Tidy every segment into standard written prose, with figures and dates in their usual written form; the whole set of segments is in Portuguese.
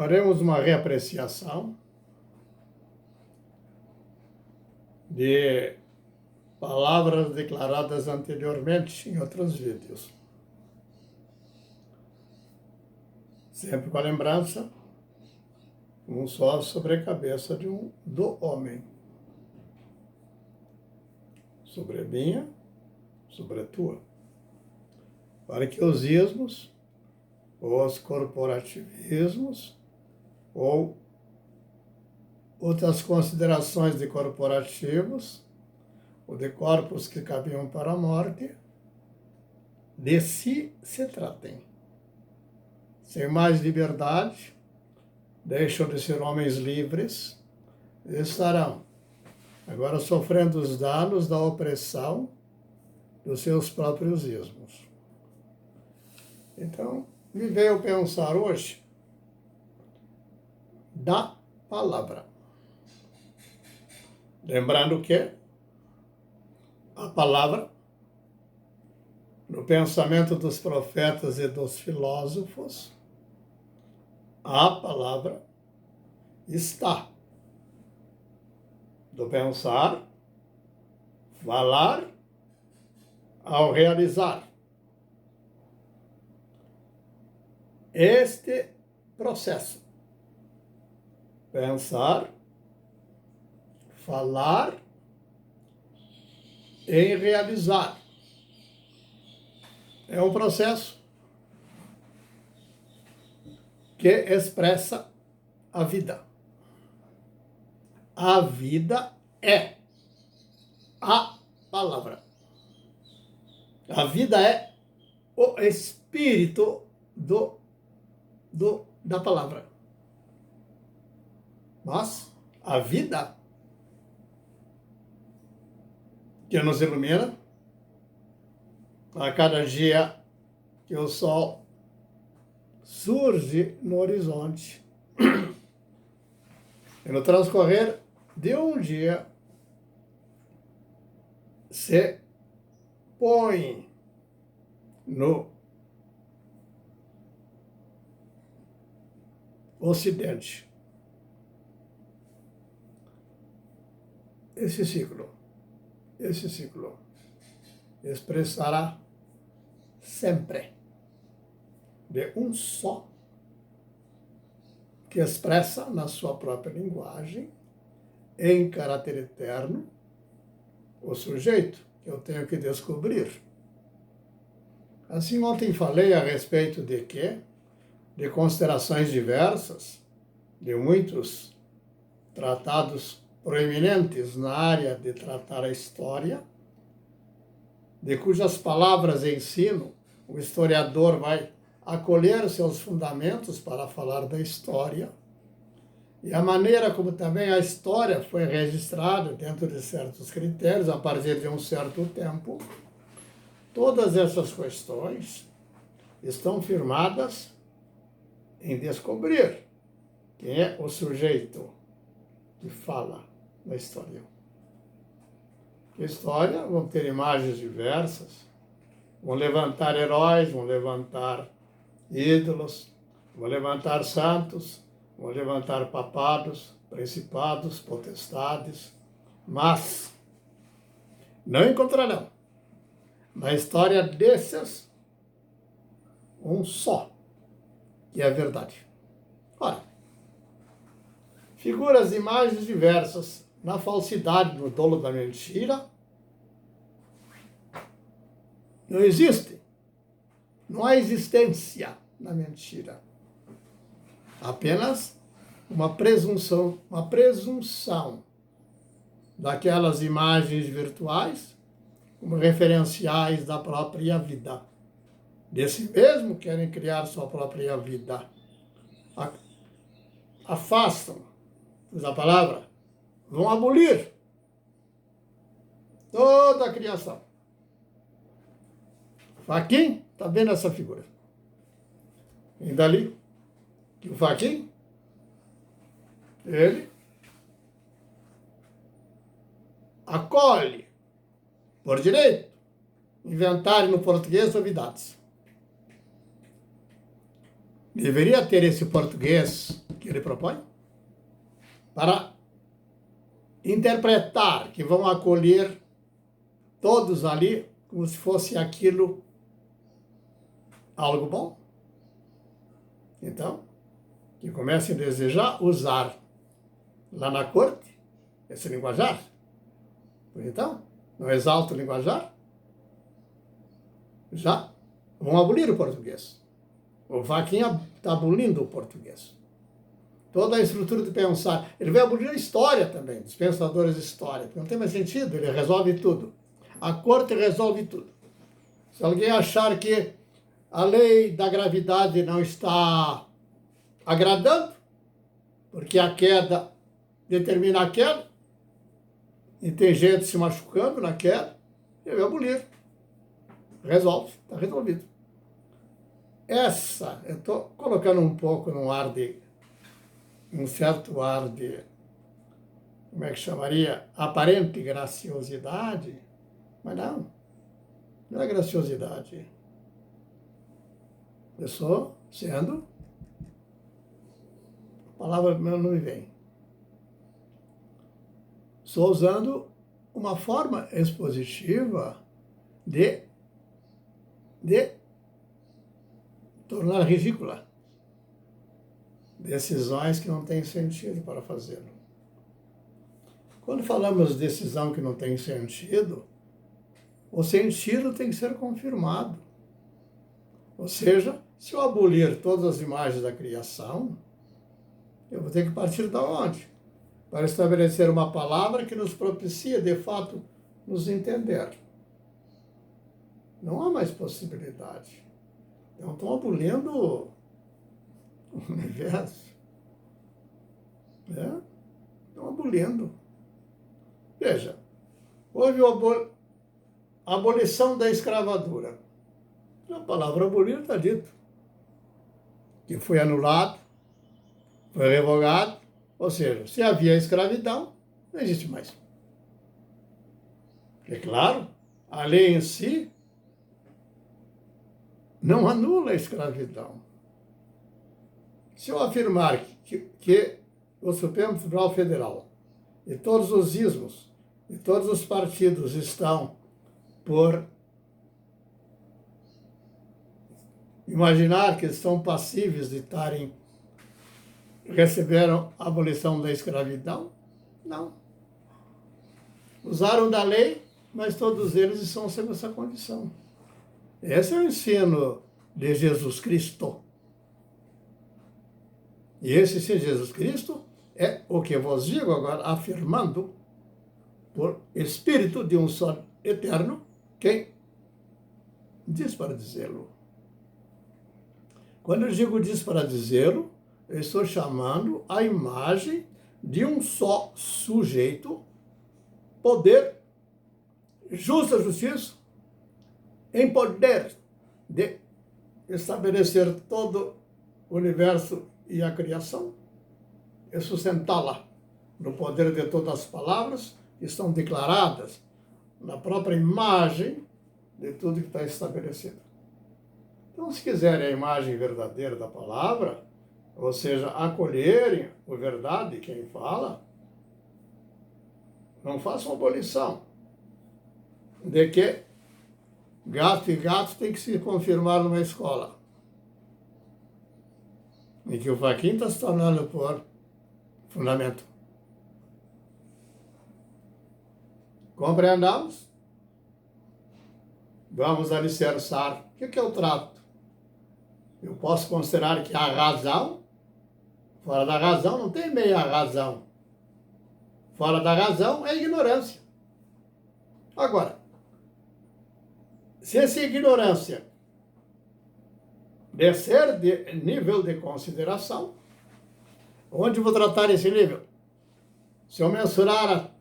faremos uma reapreciação de palavras declaradas anteriormente em outros vídeos. Sempre com a lembrança, um só sobre a cabeça do homem. Sobre a minha, sobre a tua. Para que os ismos, os corporativismos, ou outras considerações de corporativos, ou de corpos que caminham para a morte, de si se tratem. Sem mais liberdade, deixam de ser homens livres, e estarão agora sofrendo os danos da opressão dos seus próprios ismos. Então, me veio pensar hoje da palavra. Lembrando que a palavra, no pensamento dos profetas e dos filósofos, a palavra está do pensar, falar, ao realizar. Este processo, pensar, falar e realizar, é um processo que expressa a vida. A vida é a palavra. A vida é o espírito da palavra. Mas a vida que nos ilumina a cada dia que o sol surge no horizonte. E no transcorrer de um dia se põe no Ocidente. Esse ciclo expressará sempre de um só, que expressa na sua própria linguagem, em caráter eterno, o sujeito que eu tenho que descobrir. Assim, ontem falei a respeito de quê? De considerações diversas, de muitos tratados proeminentes na área de tratar a história, de cujas palavras e ensino o historiador vai acolher seus fundamentos para falar da história, e a maneira como também a história foi registrada dentro de certos critérios a partir de um certo tempo. Todas essas questões estão firmadas em descobrir quem é o sujeito que fala da história. A história vão ter imagens diversas, vão levantar heróis, vão levantar ídolos, vão levantar santos, vão levantar papados, principados, potestades, mas não encontrarão na história desses um só, que é a verdade. Ora, figuras e imagens diversas na falsidade, no dolo da mentira, não existe. Não há existência na mentira. Apenas uma presunção daquelas imagens virtuais como referenciais da própria vida. De si mesmo querem criar sua própria vida. Afastam, usa a palavra, vão abolir toda a criação. Faquin está vendo essa figura. E dali, que o Faquin, ele acolhe, por direito, inventário no português novidades. Deveria ter esse português que ele propõe, para interpretar que vão acolher todos ali como se fosse aquilo algo bom. Então, que comecem a desejar usar lá na corte esse linguajar. Então, não exalta o linguajar, já vão abolir o português. O Fachin está abolindo o português. Toda a estrutura de pensar. Ele vai abolir a história também, dos pensadores de história. Não tem mais sentido, ele resolve tudo. A corte resolve tudo. Se alguém achar que a lei da gravidade não está agradando, porque a queda determina a queda, e tem gente se machucando na queda, ele vai abolir. Resolve, está resolvido. Essa, eu estou colocando um pouco um certo ar de, como é que chamaria? Aparente graciosidade, mas não é graciosidade. Eu estou sendo, a palavra não me vem. Estou usando uma forma expositiva de tornar ridícula decisões que não têm sentido para fazê-lo. Quando falamos de decisão que não tem sentido, o sentido tem que ser confirmado. Ou seja, se eu abolir todas as imagens da criação, eu vou ter que partir de onde? Para estabelecer uma palavra que nos propicia, de fato, nos entender. Não há mais possibilidade. Então, estão abolindo o universo. Estão abolindo. Veja, houve a abolição da escravatura. A palavra abolir está dito. Que foi anulado, foi revogado. Ou seja, se havia escravidão, não existe mais. É claro, a lei em si não anula a escravidão. Se eu afirmar que o Supremo Tribunal Federal e todos os ismos e todos os partidos estão por imaginar que estão passíveis de receberam a abolição da escravidão? Não. Usaram da lei, mas todos eles estão sob essa condição. Esse é o ensino de Jesus Cristo. E esse sim, Jesus Cristo, é o que vos digo agora, afirmando, por Espírito de um só eterno, quem diz para dizê-lo. Quando eu digo diz para dizê-lo, eu estou chamando a imagem de um só sujeito, poder, justa justiça, em poder de estabelecer todo o universo e a criação e sustentá-la no poder de todas as palavras que estão declaradas na própria imagem de tudo que está estabelecido. Então, se quiserem a imagem verdadeira da palavra, ou seja, acolherem a verdade de quem fala, não façam abolição de que gato e gato tem que se confirmar numa escola. E que o Fachin está se tornando por fundamento. Compreendamos? Vamos alicerçar. O que é o trato? Eu posso considerar que há razão. Fora da razão não tem meia razão. Fora da razão é ignorância. Agora, se essa ignorância descer de nível de consideração, onde vou tratar esse nível? Se eu mensurar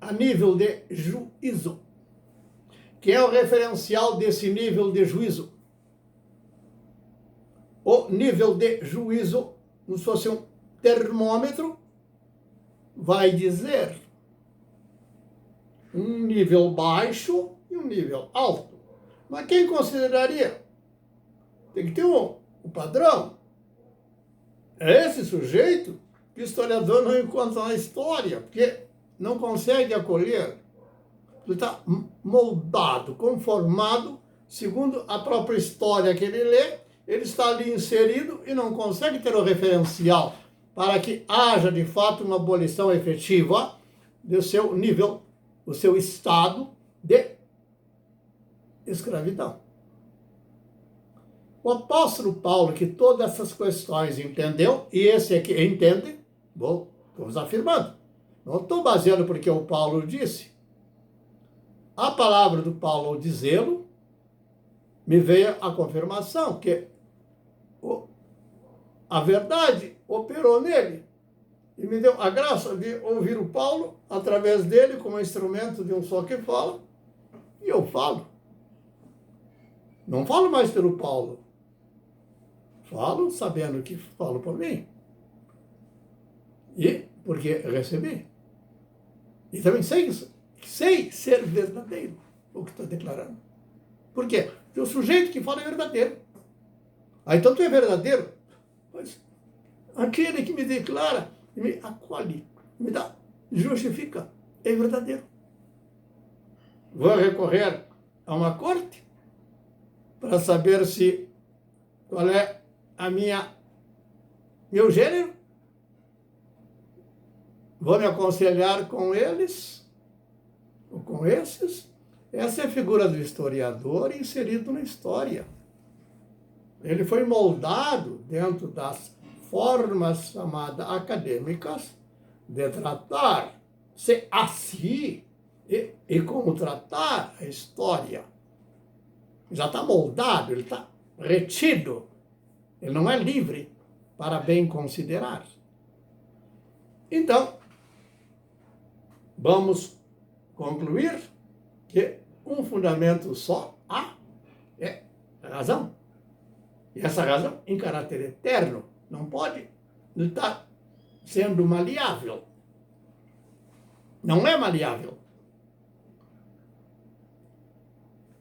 a nível de juízo, que é o referencial desse nível de juízo. O nível de juízo, como se fosse um termômetro, vai dizer um nível baixo e um nível alto. Mas quem consideraria? Tem que ter um padrão. É esse sujeito que o historiador não encontra na história, porque não consegue acolher. Ele está moldado, conformado, segundo a própria história que ele lê, ele está ali inserido e não consegue ter o referencial para que haja, de fato, uma abolição efetiva do seu nível, do seu estado de escravidão. O apóstolo Paulo, que todas essas questões entendeu, e esse aqui entende, estamos afirmando. Não estou baseando porque o Paulo disse. A palavra do Paulo ao dizê-lo, me veio a confirmação que a verdade operou nele. E me deu a graça de ouvir o Paulo, através dele, como instrumento de um só que fala, e eu falo. Não falo mais pelo Paulo. Falo sabendo que falo por mim. E porque recebi. E também sei ser verdadeiro o que estou declarando. Por quê? Porque o sujeito que fala é verdadeiro. Aí então tu é verdadeiro. Mas aquele que me declara, me acolhe, me dá, justifica, é verdadeiro. Vou recorrer a uma corte para saber qual é meu gênero. Vou me aconselhar com eles, ou com esses. Essa é a figura do historiador inserido na história. Ele foi moldado dentro das formas chamadas acadêmicas de tratar-se a si e como tratar a história. Já está moldado, ele está retido. Ele não é livre para bem considerar. Então, vamos concluir que um fundamento só há, é razão. E essa razão, em caráter eterno, não pode estar sendo maleável. Não é maleável.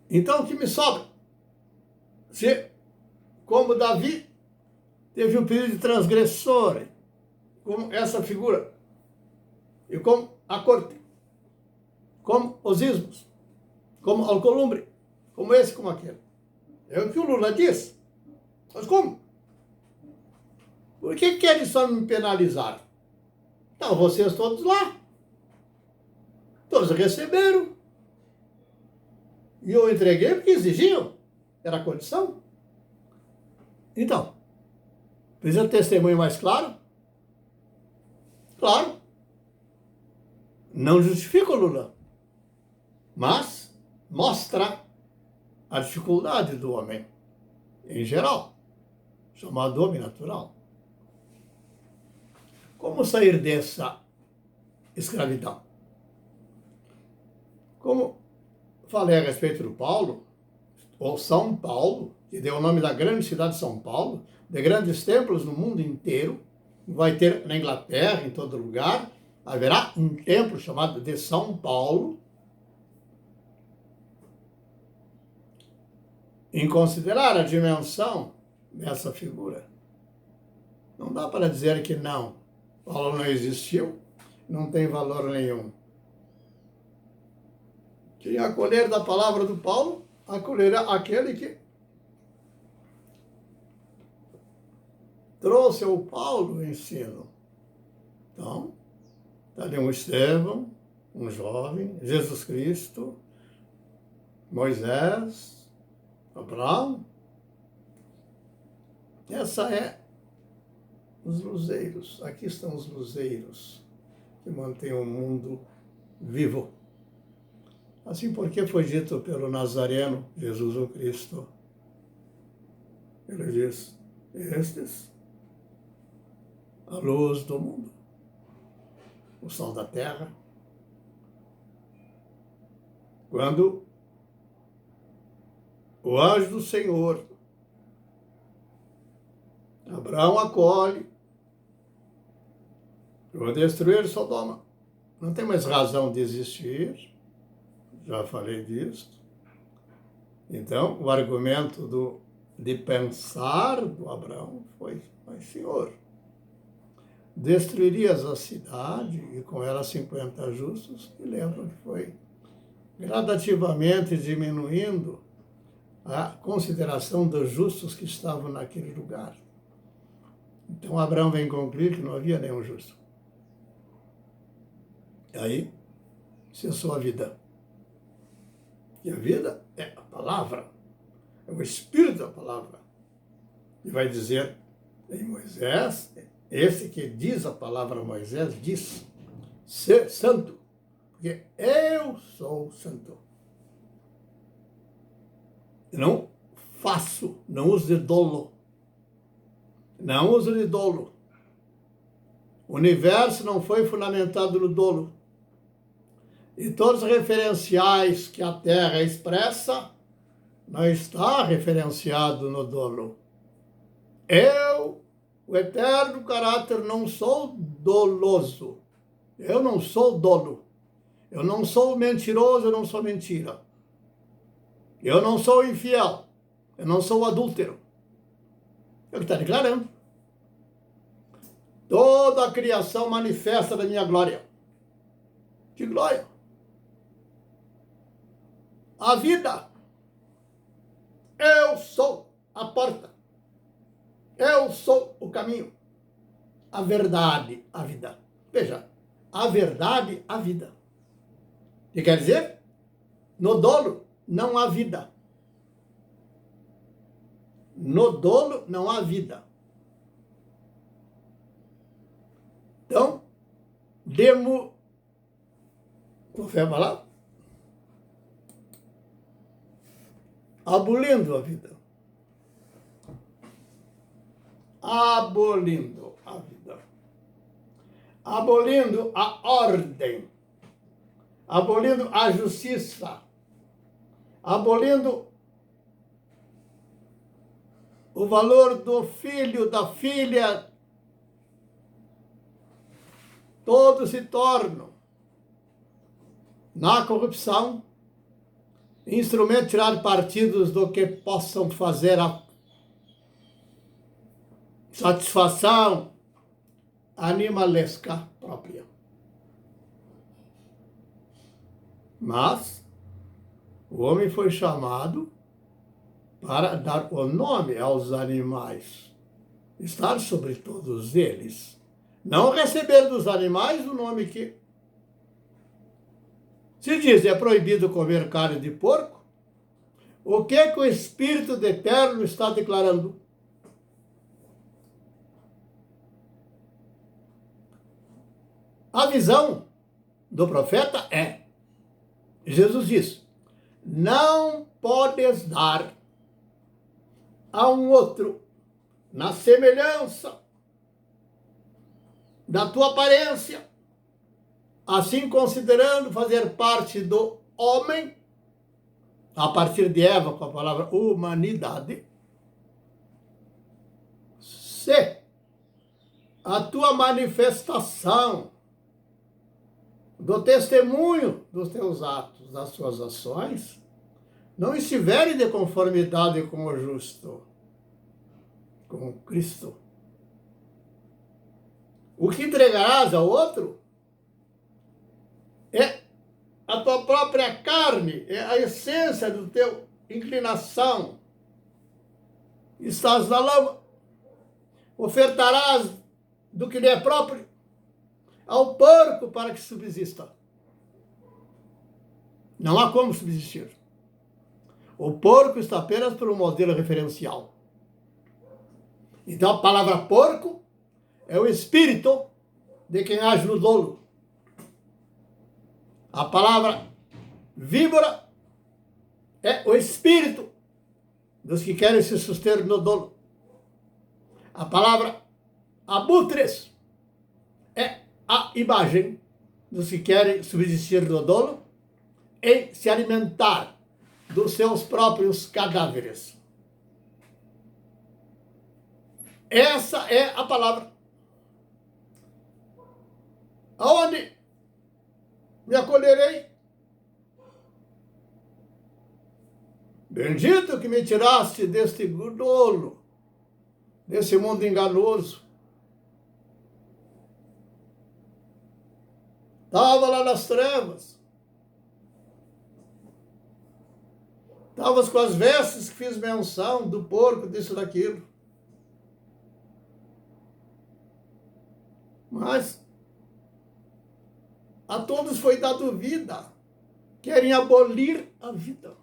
Então, o que me sobra? Se, como Davi teve o período de transgressor, como essa figura, e como a corte, como os ismos, como Alcolumbre, como esse, como aquele. É o que o Lula diz. Mas como? Por que querem só me penalizar? Então, vocês todos lá. Todos receberam. E eu entreguei porque exigiam. Era a condição. Então, precisa de testemunho mais claro? Claro. Não justifica o Lula. Mas mostra a dificuldade do homem, em geral, chamado homem natural. Como sair dessa escravidão? Como falei a respeito do Paulo, ou São Paulo, que deu o nome da grande cidade de São Paulo, de grandes templos no mundo inteiro, vai ter na Inglaterra, em todo lugar, haverá um templo chamado de São Paulo. Em considerar a dimensão dessa figura, não dá para dizer que não, Paulo não existiu, não tem valor nenhum. Quem acolher da palavra do Paulo, acolherá aquele que trouxe ao Paulo o ensino. Então, está ali um Estevão, um jovem, Jesus Cristo, Moisés, Abraão. Essa é os luzeiros. Aqui estão os luzeiros que mantêm o mundo vivo. Assim porque foi dito pelo Nazareno, Jesus o Cristo. Ele diz, estes, a luz do mundo, o sol da terra. Quando o anjo do Senhor, Abraão acolhe, vou destruir Sodoma. Não tem mais razão de existir, já falei disso. Então, o argumento de pensar do Abraão foi, mas Senhor, destruirias a cidade e com ela 50 justos, e lembra que foi gradativamente diminuindo a consideração dos justos que estavam naquele lugar. Então Abraão vem concluir que não havia nenhum justo. E aí cessou a vida. E a vida é a palavra, é o espírito da palavra. E vai dizer em Moisés, esse que diz a palavra Moisés, diz, ser santo, porque eu sou santo. Eu não faço, não uso de dolo. Não uso de dolo. O universo não foi fundamentado no dolo. E todos os referenciais que a Terra expressa não está referenciado no dolo. Eu, o eterno caráter, não sou doloso. Eu não sou dolo. Eu não sou mentiroso, eu não sou mentira. Eu não sou infiel. Eu não sou adúltero. É o que está declarando. Toda a criação manifesta da minha glória. Que glória! A vida. Eu sou a porta. Eu sou o caminho. A verdade, a vida. Veja, a verdade, a vida. O que quer dizer? No dolo não há vida. No dolo não há vida. Então, qual foi a palavra? Abolindo a vida. Abolindo a vida. Abolindo a ordem. Abolindo a justiça. Abolindo o valor do filho, da filha. Todos se tornam, na corrupção, instrumento de tirar partidos do que possam fazer a satisfação animalesca própria. Mas o homem foi chamado para dar o nome aos animais, estar sobre todos eles. Não receber dos animais o nome que se diz é proibido comer carne de porco. O que o Espírito do Eterno está declarando? A visão do profeta é, Jesus diz, não podes dar a um outro na semelhança da tua aparência, assim considerando fazer parte do homem, a partir de Eva, com a palavra humanidade, se a tua manifestação do testemunho dos teus atos, das suas ações, não estiverem de conformidade com o justo, com Cristo. O que entregarás ao outro é a tua própria carne, é a essência do teu inclinação. Estás na lama, ofertarás do que lhe é próprio ao porco para que subsista. Não há como subsistir. O porco está apenas por um modelo referencial. Então a palavra porco é o espírito de quem age no dolo. A palavra víbora é o espírito dos que querem se suster no dolo. A palavra abutres é a imagem dos que querem subsistir no dolo e se alimentar dos seus próprios cadáveres. Essa é a palavra. Aonde me acolherei? Bendito que me tiraste deste dolo, desse mundo enganoso. Estava lá nas trevas. Estavas com as vestes que fiz menção, do porco, disso, daquilo. Mas a todos foi dado vida. Querem abolir a vida.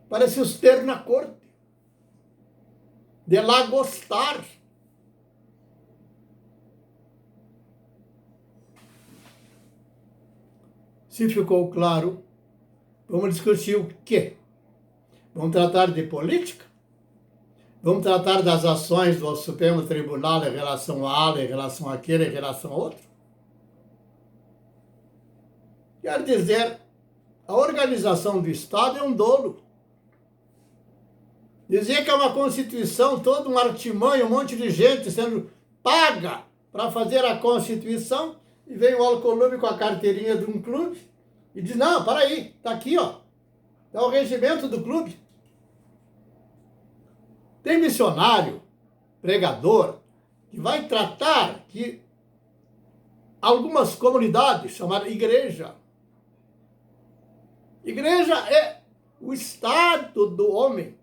Para se os ter na corte. De lá gostar. Se ficou claro, vamos discutir o quê? Vamos tratar de política? Vamos tratar das ações do Supremo Tribunal em relação a ala, em relação àquele, em relação a outro? Quer dizer, a organização do Estado é um dolo. Dizer que é uma Constituição, todo um artimanho, um monte de gente sendo paga para fazer a Constituição, e vem o Alcolumbre com a carteirinha de um clube e diz, não, para aí, está aqui, ó. É o regimento do clube. Tem missionário, pregador, que vai tratar que algumas comunidades chamadas igreja. Igreja é o estado do homem.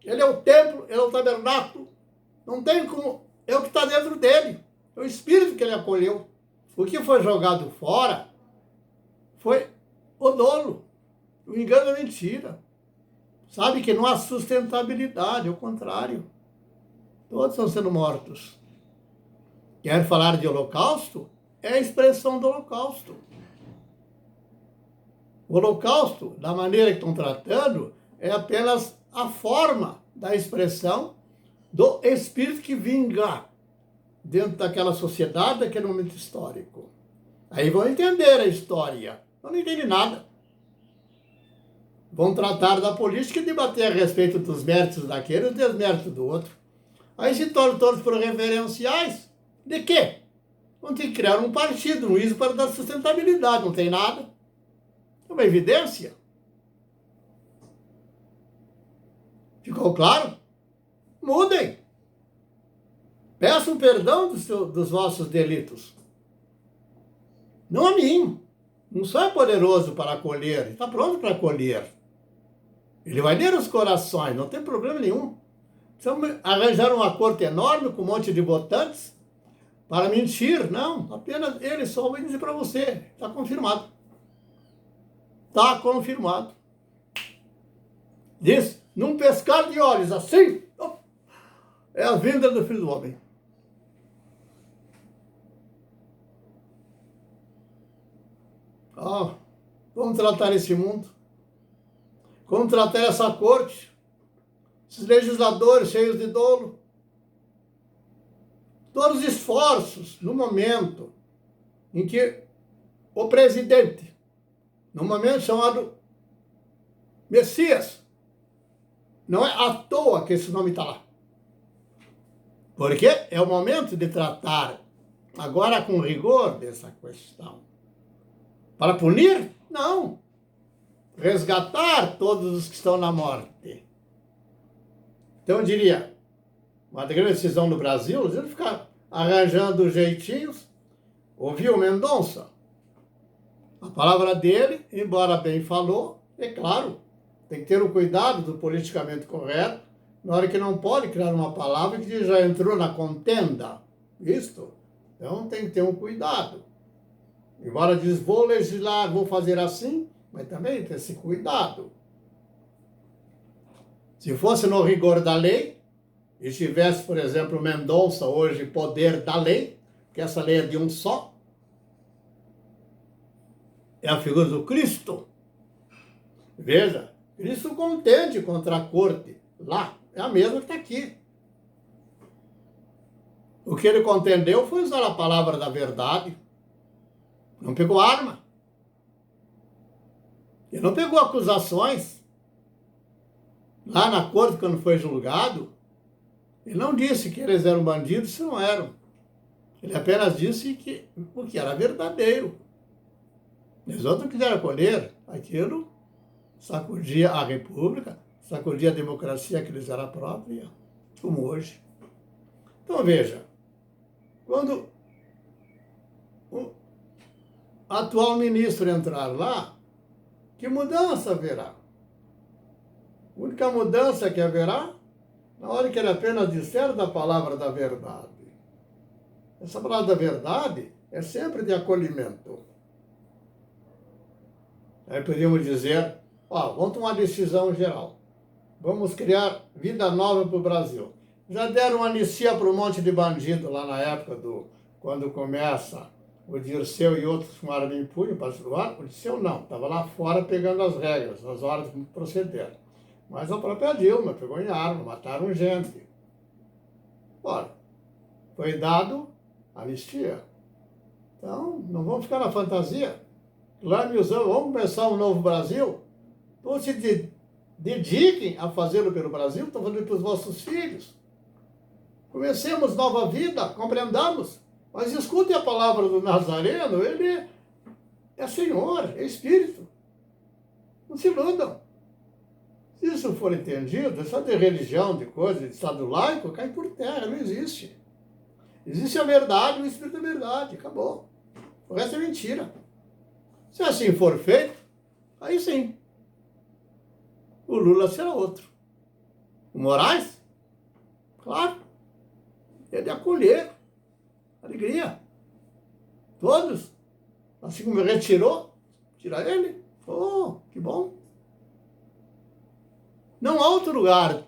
Ele é o templo, ele é o tabernáculo. Não tem como, é o que está dentro dele. É o espírito que ele acolheu. O que foi jogado fora foi o dolo. O engano é mentira. Sabe que não há sustentabilidade, ao contrário. Todos estão sendo mortos. Quer falar de holocausto? É a expressão do holocausto. O holocausto, da maneira que estão tratando, é apenas a forma da expressão do espírito que vinga dentro daquela sociedade, daquele momento histórico. Aí vão entender a história. Não entendem nada. Vão tratar da política e debater a respeito dos méritos daquele e dos desméritos do outro. Aí se tornam todos por referenciais. De quê? Vão ter que criar um partido, um ISO para dar sustentabilidade. Não tem nada. É uma evidência. Ficou claro? Mudem. Peçam perdão dos vossos delitos. Não a mim. Não só é poderoso para acolher, está pronto para acolher. Ele vai ler os corações, não tem problema nenhum. Precisamos arranjar uma corte enorme com um monte de votantes para mentir. Não, apenas ele só vai dizer para você. Está confirmado. Está confirmado. Diz, num pescar de olhos, assim, é a vinda do Filho do Homem. Vamos tratar esse mundo. Vamos tratar essa corte. Esses legisladores cheios de dolo. Todos os esforços no momento em que o presidente, no momento chamado Messias, não é à toa que esse nome está lá. Porque é o momento de tratar agora com rigor dessa questão. Para punir? Não. Resgatar todos os que estão na morte. Então eu diria, uma grande decisão no Brasil, eles ficar arranjando jeitinhos. Ouviu Mendonça? A palavra dele, embora bem falou, é claro, tem que ter o cuidado do politicamente correto, na hora que não pode criar uma palavra que já entrou na contenda. Isto? Então tem que ter um cuidado. Embora diz, vou legislar, vou fazer assim, mas também tem esse cuidado. Se fosse no rigor da lei, e tivesse, por exemplo, Mendonça hoje poder da lei, que essa lei é de um só, é a figura do Cristo. Veja, Cristo contende contra a corte. Lá, é a mesma que está aqui. O que ele contendeu foi usar a palavra da verdade. Não pegou arma. Ele não pegou acusações. Lá na corte, quando foi julgado, ele não disse que eles eram bandidos, se não eram. Ele apenas disse que o que era verdadeiro. Eles outros quiseram acolher aquilo, sacudia a república, sacudia a democracia que lhes era própria, como hoje. Então veja, quando atual ministro entrar lá, que mudança haverá? A única mudança que haverá, na hora que ele apenas disser da palavra da verdade. Essa palavra da verdade é sempre de acolhimento. Aí podemos dizer, vamos tomar uma decisão geral. Vamos criar vida nova para o Brasil. Já deram anistia para um monte de bandido lá na época quando começa o Dirceu e outros com arma em punho para ajudar. O Dirceu não, estava lá fora pegando as regras, as horas de proceder. Mas a própria Dilma pegou em arma, mataram gente. Ora, foi dado anistia. Então, não vamos ficar na fantasia. Lá me usamos, vamos começar um novo Brasil. Então, se dediquem a fazê-lo pelo Brasil, estão fazendo para os vossos filhos. Comecemos nova vida, compreendamos. Mas escutem a palavra do Nazareno, ele é Senhor, é Espírito. Não se iludam. Se isso for entendido, só de religião, de coisa, de Estado laico, cai por terra, não existe. Existe a verdade, o Espírito é verdade, acabou. O resto é mentira. Se assim for feito, aí sim, o Lula será outro. O Moraes, claro, é de acolher, alegria. Todos, assim como retirou, tira ele. Oh, que bom. Não há outro lugar.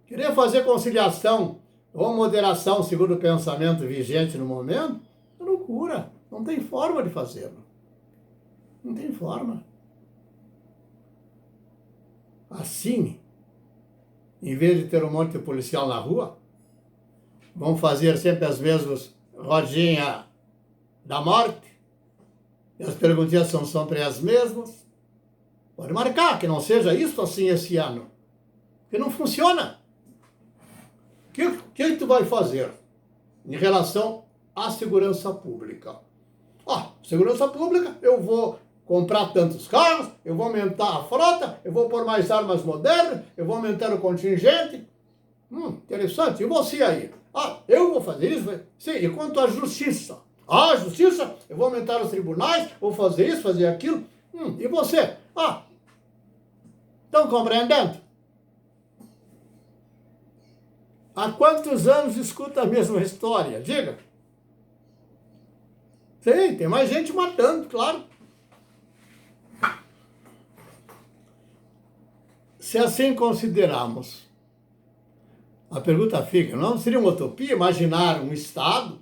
Querer fazer conciliação ou moderação segundo o pensamento vigente no momento, é loucura. Não tem forma de fazê-lo. Não tem forma. Assim, em vez de ter um monte de policial na rua, vão fazer sempre as mesmas rodinhas da morte, e as perguntinhas são sempre as mesmas. Pode marcar que não seja isso assim esse ano, que não funciona. O que tu vai fazer em relação à segurança pública? Segurança pública, eu vou comprar tantos carros, eu vou aumentar a frota, eu vou pôr mais armas modernas, eu vou aumentar o contingente. Interessante. E você aí? Eu vou fazer isso? Sim, e quanto à justiça? A justiça, eu vou aumentar os tribunais, vou fazer isso, fazer aquilo. E você? Estão compreendendo? Há quantos anos escuta a mesma história? Diga. Sim, tem mais gente matando, claro. Se assim considerarmos, a pergunta fica, não seria uma utopia imaginar um Estado?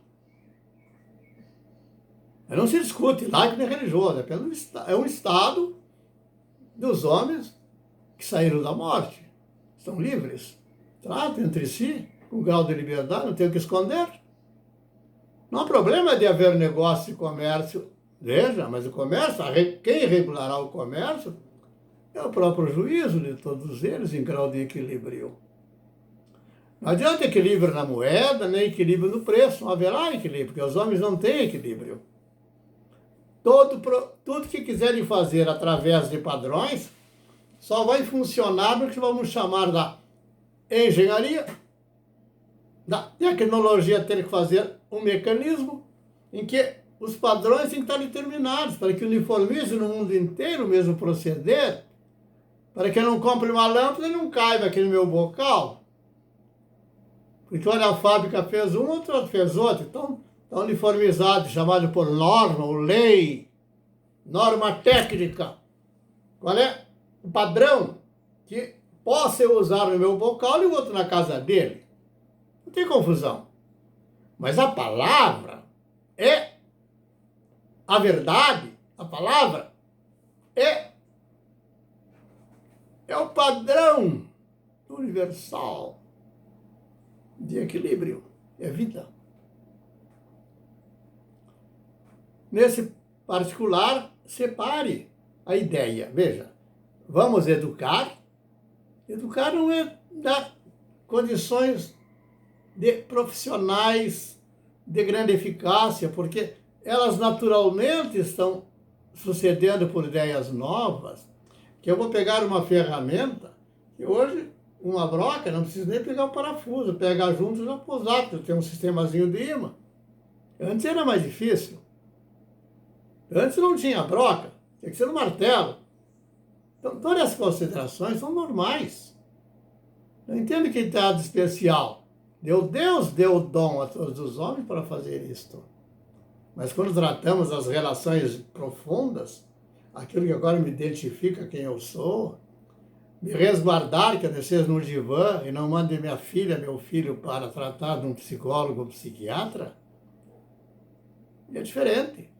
Não se discute laico nem religioso, é um Estado dos homens que saíram da morte, estão livres, tratam entre si com grau de liberdade, não tem o que esconder. Não há problema de haver negócio e comércio, veja, mas o comércio, quem regulará o comércio é o próprio juízo de todos eles em grau de equilíbrio. Não adianta equilíbrio na moeda, nem equilíbrio no preço, não haverá equilíbrio, porque os homens não têm equilíbrio. Tudo que quiserem fazer através de padrões só vai funcionar no que vamos chamar da engenharia, da tecnologia ter que fazer um mecanismo em que os padrões têm que estar determinados para que uniformize no mundo inteiro o mesmo proceder, para que eu não compre uma lâmpada e não caiba aqui no meu bocal. Porque olha, a fábrica fez um, outro fez outro. Então, está uniformizado, chamado por norma ou lei, norma técnica. Qual é o padrão que possa eu usar no meu bocal e o outro na casa dele? Não tem confusão. Mas a palavra é a verdade. A palavra é o padrão universal de equilíbrio. É vida. Nesse particular, separe a ideia. Veja, vamos educar. Educar não é dar condições de profissionais de grande eficácia, porque elas naturalmente estão sucedendo por ideias novas, que eu vou pegar uma ferramenta, que hoje uma broca, não precisa nem pegar o parafuso, pegar junto já posar, porque tem um sistemazinho de imã. Antes era mais difícil. Antes não tinha broca, tinha que ser no martelo. Então, todas as considerações são normais. Não entendo que está de especial. Deus deu o dom a todos os homens para fazer isto. Mas quando tratamos as relações profundas, aquilo que agora me identifica quem eu sou, me resguardar, que eu descer no divã e não mande minha filha, meu filho para tratar de um psicólogo ou psiquiatra, é diferente.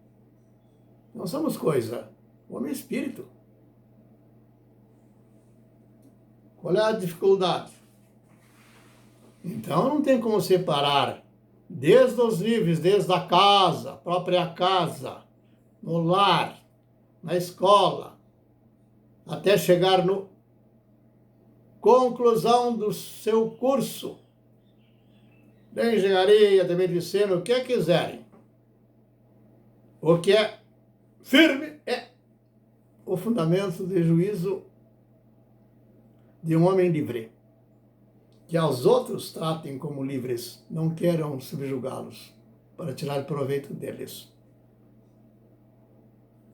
Não somos coisa, homem e espírito. Qual é a dificuldade? Então não tem como separar desde os níveis, desde a casa, própria casa, no lar, na escola, até chegar no conclusão do seu curso de engenharia, de medicina, o que quiserem. O que é firme é o fundamento de juízo de um homem livre. Que aos outros tratem como livres, não queiram subjugá-los para tirar proveito deles.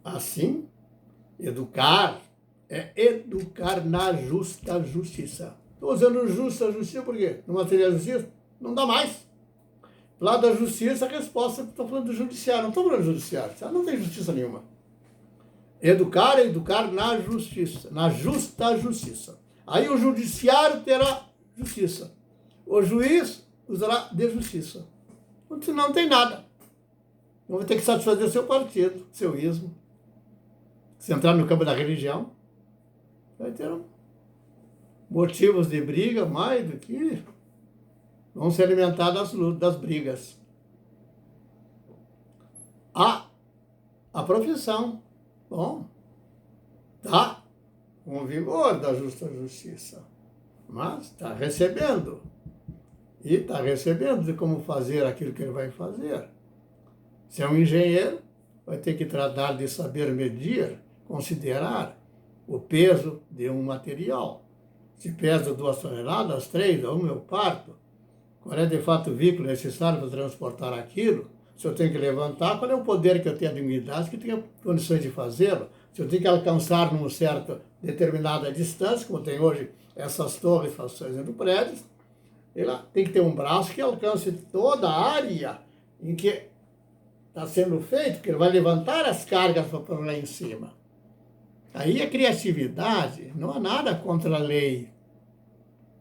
Assim, educar é educar na justa justiça. Estou usando justa justiça por quê? No material da justiça? Não dá mais. Lá da justiça, a resposta, estou falando do judiciário, não estou falando do judiciário, não tem justiça nenhuma. Educar é educar na justiça, na justa justiça. Aí o judiciário terá justiça. O juiz usará de justiça. Não tem nada. Não vai ter que satisfazer seu partido, seu ismo. Se entrar no campo da religião, vai ter motivos de briga mais do que vão se alimentar das brigas. A profissão, bom, está com vigor da justa justiça, mas está recebendo. E está recebendo de como fazer aquilo que ele vai fazer. Se é um engenheiro, vai ter que tratar de saber medir, considerar o peso de um material. Se pesa 2 toneladas, 3, 1 eu parto. Qual é de fato o veículo necessário para transportar aquilo? Se eu tenho que levantar, qual é o poder que eu tenho de unidade que tenha condições de fazê-lo? Se eu tenho que alcançar numa certa determinada distância, como tem hoje essas torres, fações entre prédios, ela tem que ter um braço que alcance toda a área em que está sendo feito, porque ele vai levantar as cargas para lá em cima. Aí a criatividade, não há nada contra a lei.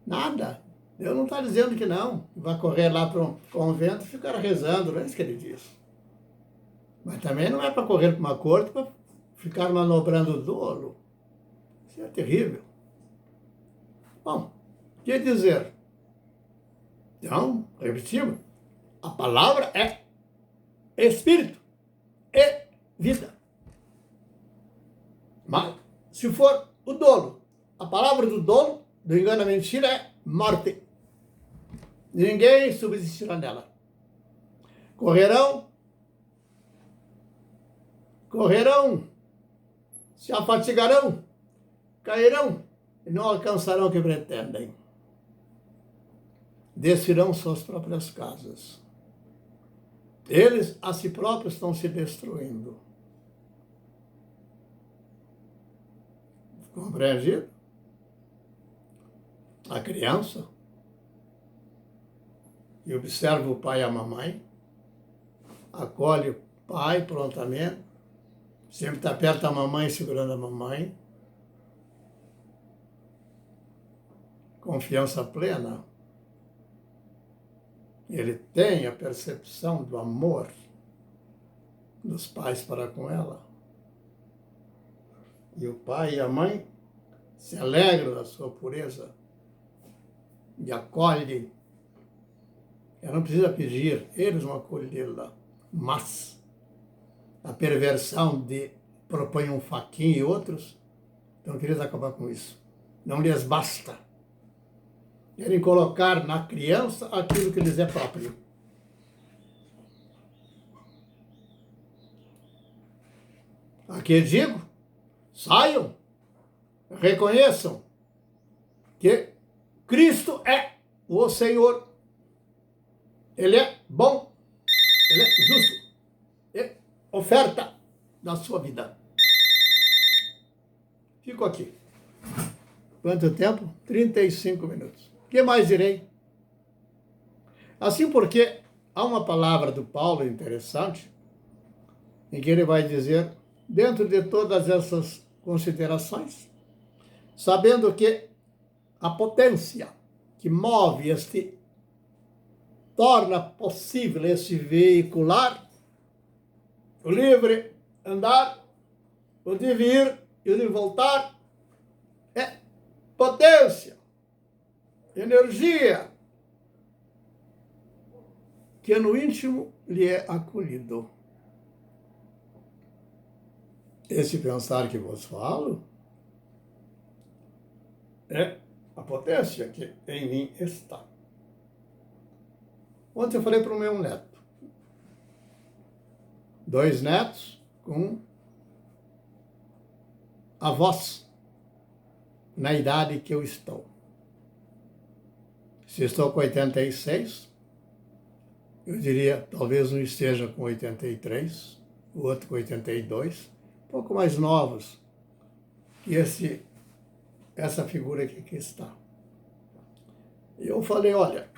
Nada. Deus não está dizendo que não. Vai correr lá para um convento e ficar rezando, não é isso que ele diz. Mas também não é para correr para uma corte para ficar manobrando o dolo. Isso é terrível. Bom, o que dizer? Então, repetimos, a palavra é espírito e vida. Mas, se for o dolo, a palavra do dolo, do engano à mentira, é morte. Ninguém subsistirá nela. Correrão, se afatigarão, cairão e não alcançarão o que pretendem. Descerão suas próprias casas. Eles a si próprios estão se destruindo. Compreendido? A criança e observa o pai e a mamãe, acolhe o pai prontamente, sempre está perto da mamãe, segurando a mamãe, confiança plena. Ele tem a percepção do amor dos pais para com ela. E o pai e a mãe se alegram da sua pureza e acolhem. Ela não precisa pedir, eles vão acolhê-la. Mas a perversão de propõe um faquinho e outros, então queriam acabar com isso. Não lhes basta. Querem colocar na criança aquilo que lhes é próprio. Aqui digo, saiam, reconheçam que Cristo é o Senhor. Ele é bom, ele é justo, ele oferta da sua vida. Fico aqui. Quanto tempo? 35 minutos. O que mais direi? Assim porque há uma palavra do Paulo interessante, em que ele vai dizer, dentro de todas essas considerações, sabendo que a potência que move torna possível esse veicular, o livre andar, o de vir e o de voltar, é potência, energia, que no íntimo lhe é acolhido. Esse pensar que vos falo é a potência que em mim está. Ontem eu falei para o meu neto. 2 netos com avós na idade que eu estou. Se estou com 86, eu diria, talvez um esteja com 83, o outro com 82, um pouco mais novos que essa figura aqui que está. E eu falei, olha,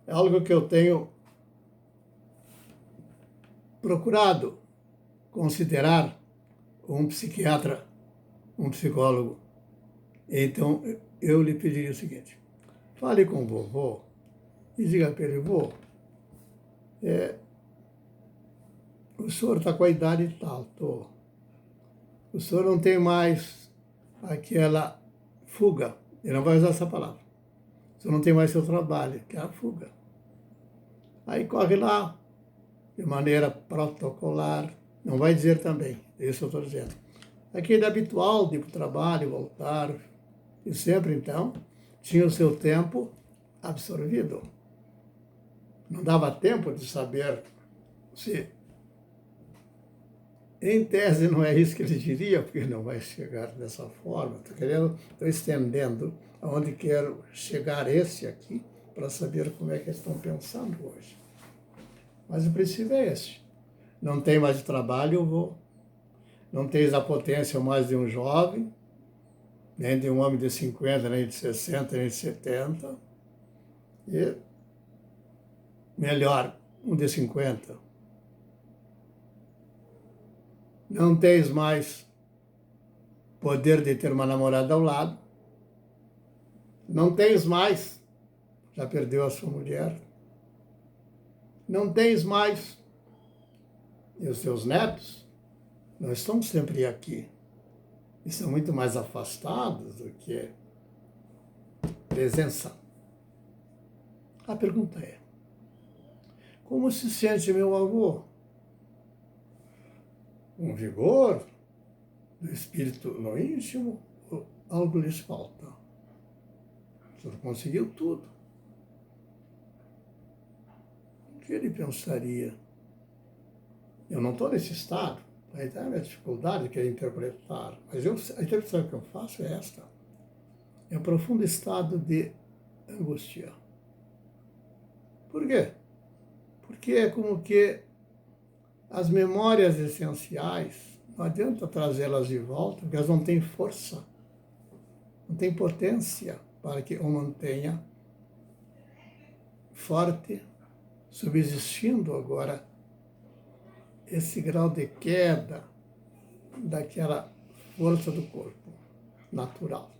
é algo que eu tenho procurado considerar um psiquiatra, um psicólogo. Então, eu lhe pediria o seguinte, fale com o vovô e diga para ele, vô, o senhor está com a idade tal, tô. O senhor não tem mais aquela fuga, ele não vai usar essa palavra. O senhor não tem mais seu trabalho, que é a fuga. Aí corre lá, de maneira protocolar, não vai dizer também, isso eu estou dizendo. Aquele habitual de ir para o trabalho, voltar, e sempre então tinha o seu tempo absorvido. Não dava tempo de saber se, em tese, não é isso que ele diria, porque não vai chegar dessa forma. Estou estendendo aonde quero chegar esse aqui, para saber como é que eles estão pensando hoje. Mas o princípio é esse. Não tem mais trabalho, eu vou. Não tens a potência mais de um jovem, nem de um homem de 50, nem de 60, nem de 70. E melhor, um de 50. Não tens mais poder de ter uma namorada ao lado. Não tens mais, já perdeu a sua mulher. Não tens mais, e os seus netos, não estão sempre aqui. E são muito mais afastados do que presença. A pergunta é, como se sente meu avô? Um vigor do espírito no íntimo ou algo lhes falta? O senhor conseguiu tudo. O que ele pensaria? Eu não estou nesse estado. Aí está a minha dificuldade de querer interpretar. Mas a interpretação que eu faço é esta. É um profundo estado de angústia. Por quê? Porque é como que as memórias essenciais, não adianta trazê-las de volta, porque elas não têm força, não têm potência para que o mantenha forte, subsistindo agora esse grau de queda daquela força do corpo natural.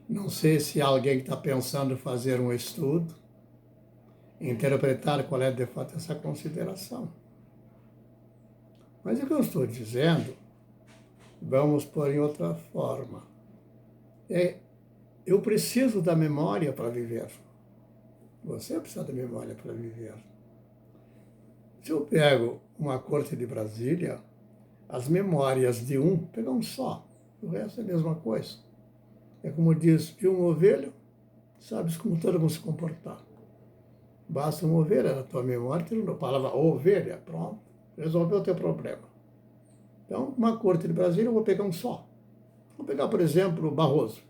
Não sei se alguém está pensando em fazer um estudo, interpretar qual é de fato essa consideração. Mas o que eu estou dizendo, vamos pôr em outra forma. Eu preciso da memória para viver. Você precisa da memória para viver. Se eu pego uma corte de Brasília, as memórias de um, pega um só, o resto é a mesma coisa. É como diz, viu uma ovelha, sabes como todo mundo se comportar. Basta uma ovelha na tua memória, a palavra ovelha, pronto, resolveu o teu problema. Então, uma corte de Brasília, eu vou pegar um só. Vou pegar, por exemplo, Barroso.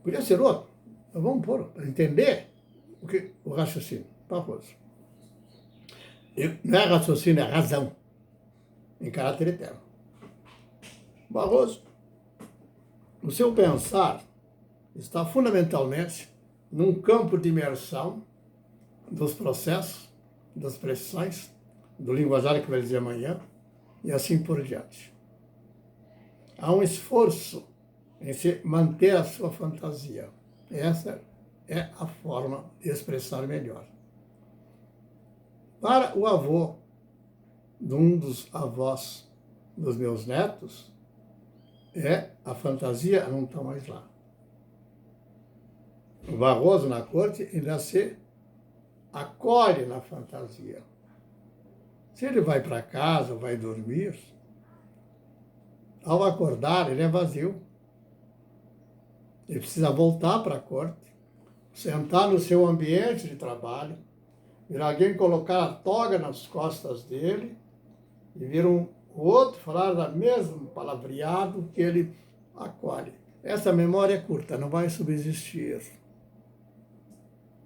Podia ser outro, mas vamos pôr, para entender o raciocínio. Barroso. Não é raciocínio, é razão, em caráter eterno. Barroso, o seu pensar está fundamentalmente num campo de imersão dos processos, das pressões, do linguajar que vai dizer amanhã, e assim por diante. Há um esforço em se manter a sua fantasia. Essa é a forma de expressar melhor. Para o avô de um dos avós dos meus netos, a fantasia não está mais lá. O Barroso, na corte, ainda se acolhe na fantasia. Se ele vai para casa, vai dormir, ao acordar, ele é vazio. Ele precisa voltar para a corte, sentar no seu ambiente de trabalho, vir alguém colocar a toga nas costas dele e vir um outro falar da mesmo palavreado que ele acolhe. Essa memória é curta, não vai subsistir.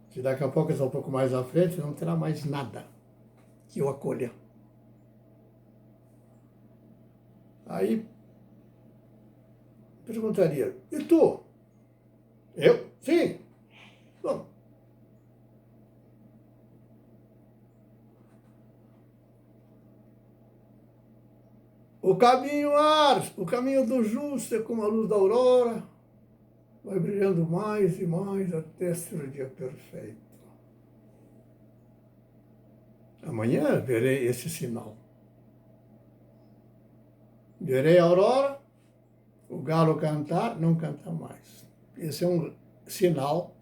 Se daqui a pouco, um pouco mais à frente, não terá mais nada que o acolha. Aí, perguntaria, e tu? Eu? Sim. Bom. O caminho o caminho do justo é como a luz da aurora, vai brilhando mais e mais até ser o dia perfeito. Amanhã verei esse sinal. Verei a aurora, o galo cantar, não canta mais. Esse é um sinal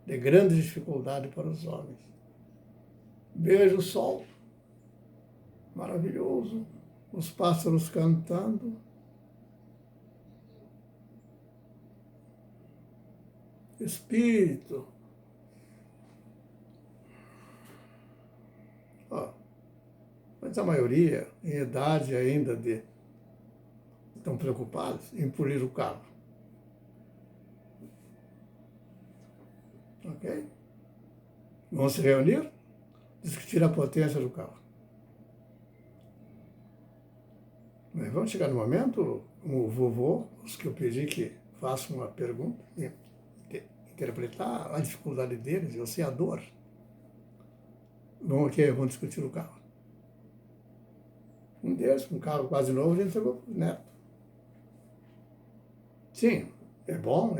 de grande dificuldade para os homens. Vejo o sol, maravilhoso, os pássaros cantando. Espírito. Mas a maioria, em idade ainda estão preocupados em polir o carro. Ok? Vão se reunir, discutir a potência do carro. Mas vamos chegar no momento, como o vovô, os que eu pedi que façam uma pergunta, interpretar a dificuldade deles, eu sei a dor. Vão discutir o carro. Um deles, um carro quase novo, ele entregou para o neto. Sim, é bom.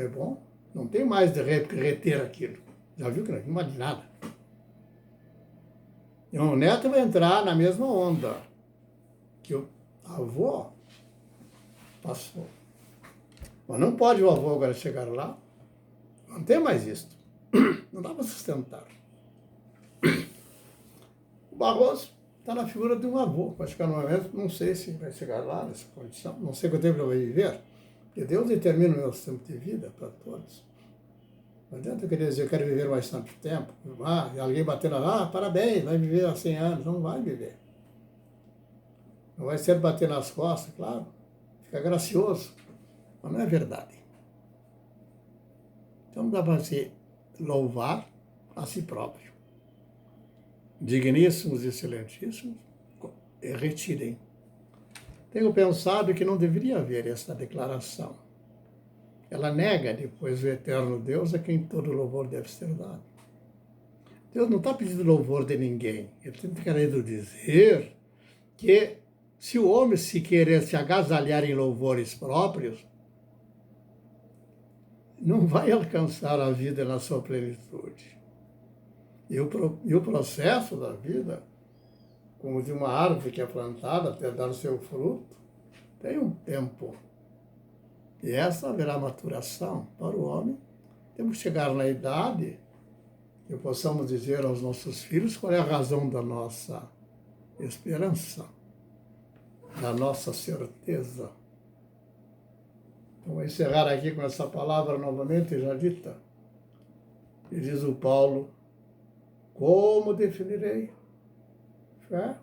Não tem mais de reter aquilo. Já viu que não vale nada. E o neto vai entrar na mesma onda que o avô passou. Mas não pode o avô agora chegar lá. Não tem mais isso. Não dá para sustentar. O Barroso está na figura de um avô. Vai chegar no momento, não sei se vai chegar lá nessa condição, não sei quanto tempo ele vai viver, porque Deus determina o meu tempo de vida para todos. Não adianta eu querer dizer, eu quero viver mais tanto tempo. E alguém batendo lá, parabéns, vai viver há 100 anos. Não vai viver. Não vai ser bater nas costas, claro. Fica gracioso. Mas não é verdade. Então dá para se louvar a si próprio. Digníssimos e excelentíssimos, retirem. Tenho pensado que não deveria haver essa declaração. Ela nega depois o eterno Deus a quem todo louvor deve ser dado. Deus não está pedindo louvor de ninguém. Ele está querendo dizer que se o homem se querer se agasalhar em louvores próprios, não vai alcançar a vida na sua plenitude. E o processo da vida, como de uma árvore que é plantada até dar o seu fruto, tem um tempo. E essa haverá maturação para o homem. Temos que chegar na idade que possamos dizer aos nossos filhos qual é a razão da nossa esperança, da nossa certeza. Então, vou encerrar aqui com essa palavra novamente já dita. E diz o Paulo, como definirei fé?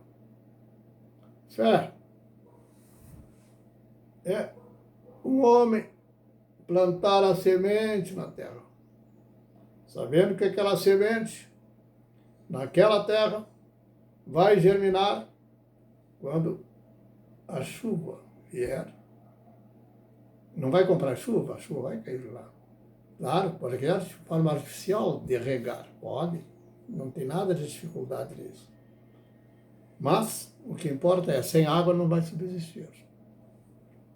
Fé é um homem plantar a semente na terra, sabendo que aquela semente, naquela terra, vai germinar quando a chuva vier. Não vai comprar chuva, a chuva vai cair lá. Claro, pode criar de forma artificial de regar, pode. Não tem nada de dificuldade nisso. Mas o que importa é, sem água não vai subsistir.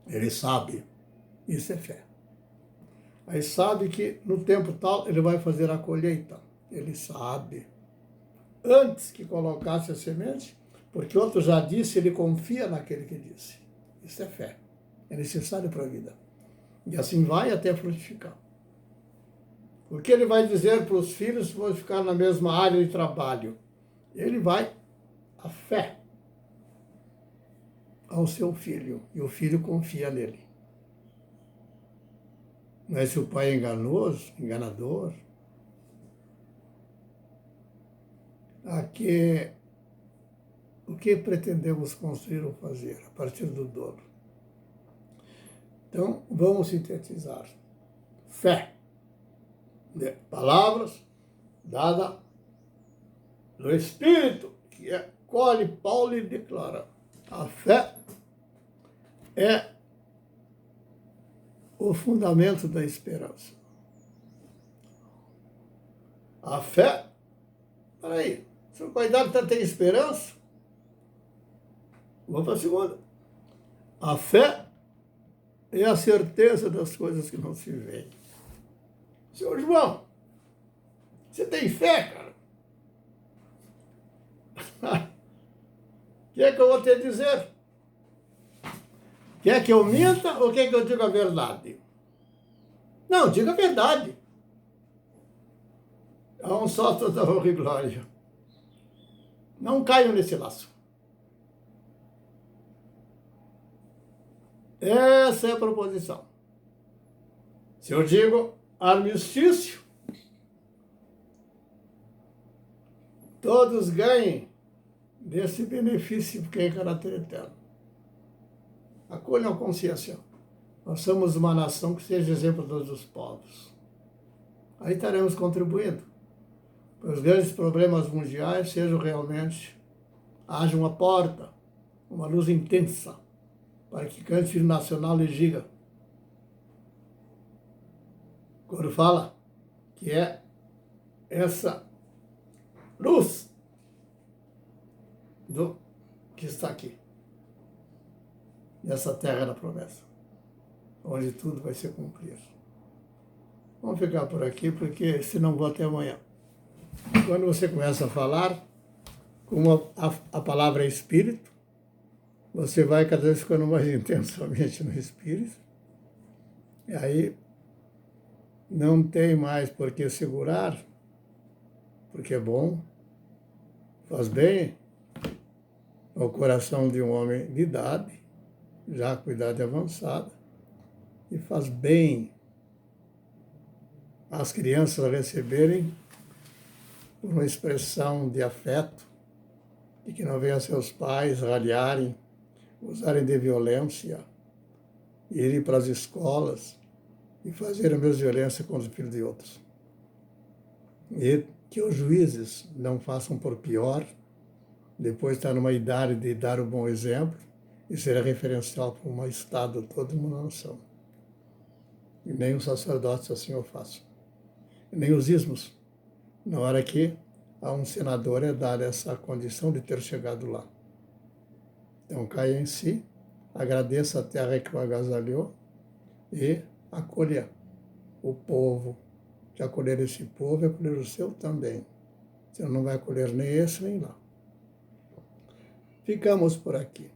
Ele sabe, isso é fé. Aí sabe que no tempo tal ele vai fazer a colheita. Ele sabe. Antes que colocasse a semente, porque outro já disse, ele confia naquele que disse. Isso é fé. É necessário para a vida. E assim vai até frutificar. O que ele vai dizer para os filhos se vão ficar na mesma área de trabalho? Ele vai, a fé, ao seu filho. E o filho confia nele. Mas se o pai é enganoso, enganador, aqui, o que pretendemos construir ou fazer a partir do dono? Então, vamos sintetizar. Fé, de palavras dada no Espírito, que colhe Paulo e declara. A fé é o fundamento da esperança. A fé, peraí, se o cuidado tem esperança, vamos para a segunda. A fé é a certeza das coisas que não se veem. Senhor João, você tem fé, cara? O que é que eu vou te dizer? Quer que eu minta ou quer que eu diga a verdade? Não, diga a verdade. Há um só toda honra e glória. Não caiam nesse laço. Essa é a proposição. Se eu digo armistício, todos ganhem desse benefício que é caráter eterno. Acolham a consciência. Nós somos uma nação que seja exemplo de todos os povos. Aí estaremos contribuindo para os grandes problemas mundiais sejam realmente, haja uma porta, uma luz intensa, para que cante o nacional e diga, quando fala que é essa luz do que está aqui, nessa terra da promessa, onde tudo vai se cumprir. Vamos ficar por aqui, porque senão vou até amanhã. Quando você começa a falar, como a palavra é espírito, você vai cada vez ficando mais intensamente no espírito, e aí não tem mais por que segurar, porque é bom, faz bem ao coração de um homem de idade, já com idade avançada, e faz bem às crianças receberem uma expressão de afeto, e que não venham seus pais ralharem, usarem de violência, irem para as escolas e fazerem a mesma violência com os filhos de outros. E que os juízes não façam por pior, depois estar numa idade de dar o bom exemplo e ser referencial para um Estado, toda uma nação. E nem os sacerdotes assim o façam. E nem os ismos, na hora que a um senador é dada essa condição de ter chegado lá. Então, caia em si, agradeça a terra que o agasalhou e acolha o povo. Que acolher esse povo é acolher o seu também. Você não vai acolher nem esse nem lá. Ficamos por aqui.